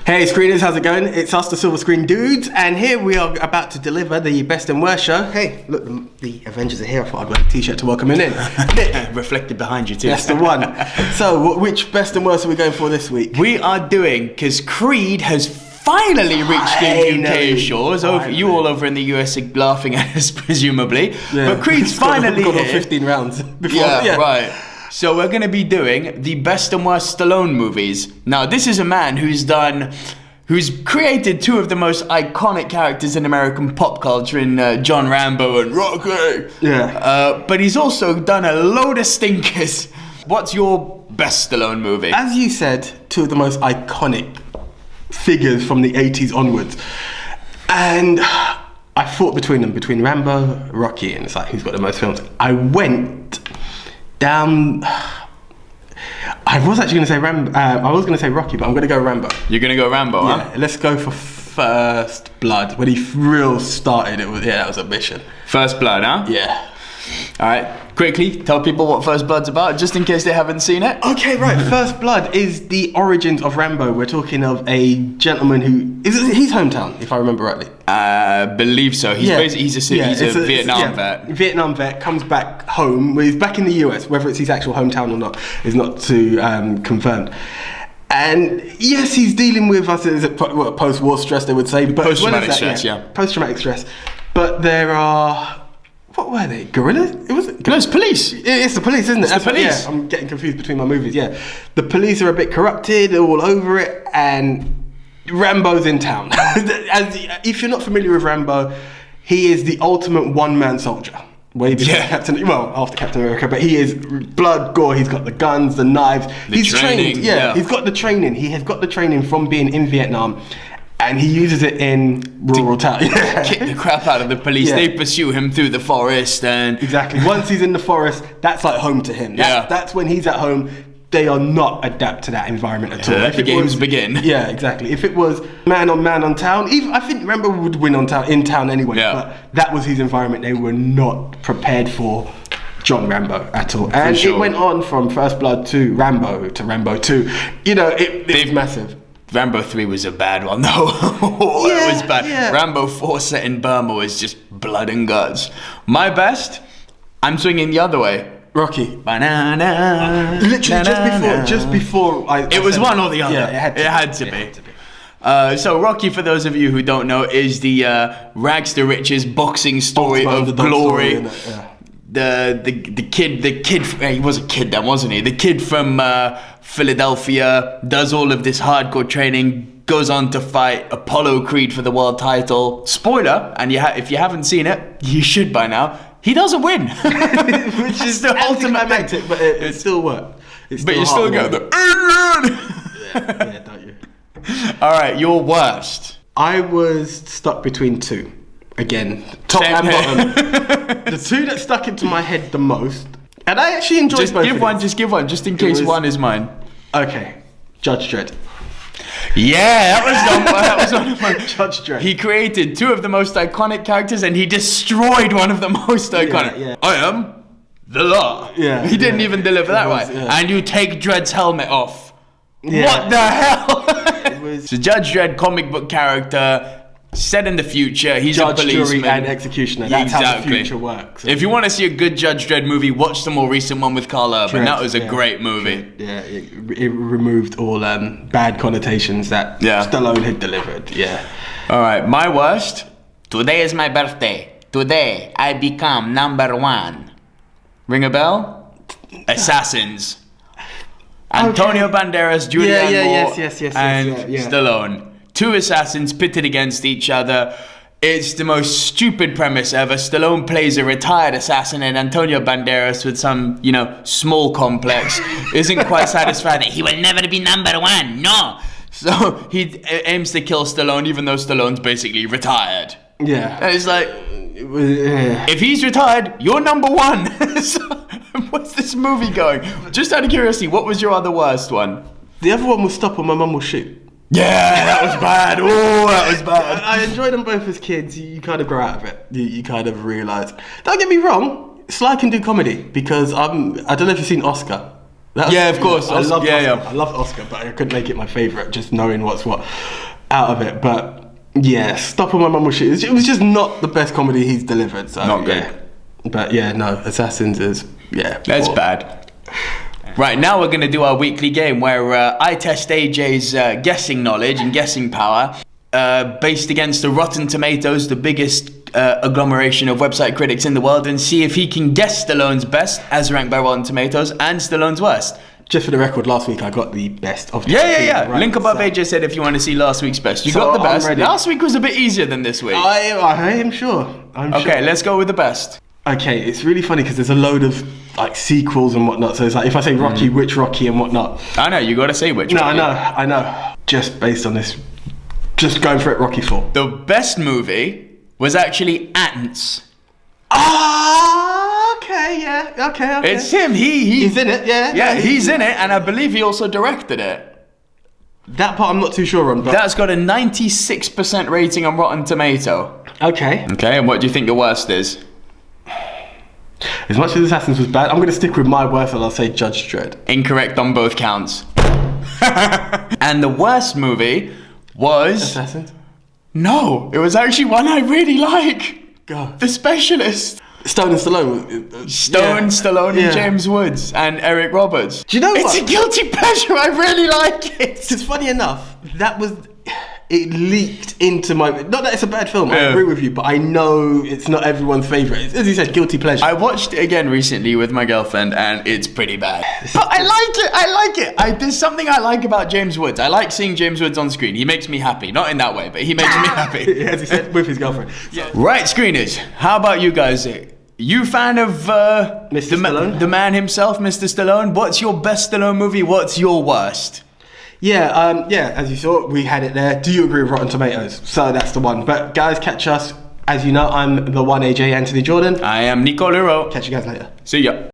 Hey screeners, how's it going? It's us, the Silver Screen Dudes, and here we are about to deliver the best and worst show. Hey, look, the Avengers are here. I thought I'd wear a t-shirt to welcome them in. Reflected behind you too. That's the one. So, which best and worst are we going for this week? We are doing, because Creed has finally reached the UK shores. You all over in the US are laughing at us, presumably. Yeah. But Creed's finally got here. on 15 rounds before. Yeah, right. So we're going to be doing the best and worst Stallone movies. Now, this is a man who's created two of the most iconic characters in American pop culture in John Rambo and Rocky. Yeah. But he's also done a load of stinkers. What's your best Stallone movie? As you said, two of the most iconic figures from the 80s onwards. And I thought between Rambo, Rocky, and it's like, who's got the most films? I went down. I was actually going to say Rambo. I was going to say Rocky, but I'm going to go Rambo. You're going to go Rambo, yeah, huh? Let's go for First Blood. When he real started, that was a mission. First Blood, huh? Yeah. All right. Quickly, tell people what First Blood's about, just in case they haven't seen it. Okay, right. First Blood is the origins of Rambo. We're talking of a gentleman who is his hometown, if I remember rightly. Believe so. He's a Vietnam vet. Vietnam vet comes back home. Well, he's back in the US. Whether it's his actual hometown or not is not too confirmed. And yes, he's dealing with post-war stress, they would say. But post-traumatic stress, yeah. Post-traumatic stress. But there are. What were they? Guerrillas? No, it's police. It's the police, isn't it? It's the police. Yeah, I'm getting confused between my movies. Yeah, the police are a bit corrupted, all over it, and Rambo's in town. If you're not familiar with Rambo, he is the ultimate one-man soldier. After Captain America, but he is blood, gore. He's got the guns, the knives. He's trained. Yeah, he's got the training. He has got the training from being in Vietnam. And he uses it in rural town. Kick the crap out of the police. Yeah. They pursue him through the forest and... Exactly. Once he's in the forest, that's like home to him. That's when he's at home. They are not adapt to that environment at all. The games begin. Yeah, exactly. If it was man on town, I think Rambo would win in town anyway. Yeah. But that was his environment. They were not prepared for John Rambo at all. And it went on from First Blood to Rambo 2. It's massive. Rambo 3 was a bad one though. It was bad. Yeah. Rambo 4 set in Burma was just blood and guts. My best, I'm swinging the other way. Rocky. Banana. Literally just before it was one or the other. Yeah, it had to be. So Rocky, for those of you who don't know, is the rags to riches boxing story of glory. The kid, he was a kid then, wasn't he? The kid from Philadelphia does all of this hardcore training, goes on to fight Apollo Creed for the world title. Spoiler, and if you haven't seen it, you should by now. He doesn't win, which is the ultimate thing. But it still worked. But you still go yeah, don't you? All right, your worst. I was stuck between two. Again, top and bottom. The two that stuck into my head the most, and I actually enjoyed both. Just give one, just in case one is mine. Okay, Judge Dredd. Yeah, that was one of my. Judge Dredd. He created two of the most iconic characters, and he destroyed one of the most iconic. Yeah. I am the law. Yeah, he didn't even deliver that right. Yeah. And you take Dredd's helmet off. Yeah. What the hell? So Judge Dredd, comic book character. Set in the future, he's Judge, a policeman. Jury, and executioner. That's how the future works. If you want to see a good Judge Dredd movie, watch the more recent one with Carl Urban. That was a great movie. Yeah, it removed all bad connotations that Stallone had delivered. Yeah. All right, my worst. Today is my birthday. Today I become number one. Ring a bell? Assassins. Antonio Banderas, Julianne Moore, and Stallone. Two assassins pitted against each other. It's the most stupid premise ever. Stallone plays a retired assassin, and Antonio Banderas, with some, small complex, isn't quite satisfied that he will never be number one. No. So he aims to kill Stallone, even though Stallone's basically retired. Yeah. And it's like, if he's retired, you're number one. So, what's this movie going? Just out of curiosity, what was your other worst one? The other one was Stop or My Mum Will Shoot. Yeah, that was bad. Oh, that was bad. I enjoyed them both as kids. You kind of grow out of it. You kind of realise. Don't get me wrong, Sly can do comedy because I don't know if you've seen Oscar. Yeah, of course. I love Yeah, Oscar. yeah. I love Oscar, but I couldn't make it my favourite, just knowing what's what out of it. But yeah, Stop or My Mum Will Shoot. It was just not the best comedy he's delivered. So, Not good. Yeah. But yeah, no, Assassins is That's bad. Right, now we're going to do our weekly game where I test AJ's guessing knowledge and guessing power based against the Rotten Tomatoes, the biggest agglomeration of website critics in the world, and see if he can guess Stallone's best as ranked by Rotten Tomatoes and Stallone's worst. Just for the record, last week I got the best of the Yeah. right, Link above so- AJ said if you want to see last week's best. You So got the I'm best. ready. Last week was a bit easier than this week. I am sure. Okay, let's go with the best. Okay, it's really funny because there's a load of like sequels and whatnot. So it's like if I say Rocky, which Rocky and whatnot. I know, you got to say which No, one. I know. Just based on this, just going for it, Rocky 4. The best movie was actually Ants. Ah, okay, yeah, okay. It's him. He's in it, yeah. Yeah, he's in it, and I believe he also directed it. That part I'm not too sure on, but That's got a 96% rating on Rotten Tomato. okay. Okay, and what do you think the worst is? As much as Assassins was bad, I'm going to stick with my worst and I'll say Judge Dredd. Incorrect on both counts. And the worst movie was... Assassins? No, it was actually one I really like. Go. The Specialist. Stone and Stallone. Stallone, Yeah. and James Woods, and Eric Roberts. Do you know It's what? a guilty pleasure. I really like it. It's funny enough, it leaked into my... Not that it's a bad film, I Yeah. agree with you, but I know it's not everyone's favourite. It's, as you said, guilty pleasure. I watched it again recently with my girlfriend, and it's pretty bad. But I like it. There's something I like about James Woods. I like seeing James Woods on screen. He makes me happy. Not in that way, but he makes me happy. As he said, with his girlfriend. Yeah. Right, screeners. How about you guys? You fan of Stallone? the man himself, Mr. Stallone? What's your best Stallone movie? What's your worst? Yeah, as you saw, we had it there. Do you agree with Rotten Tomatoes? So that's the one. But guys, catch us. As you know, I'm the one AJ Anthony Jordan. I am Nico Lero. Catch you guys later. See ya.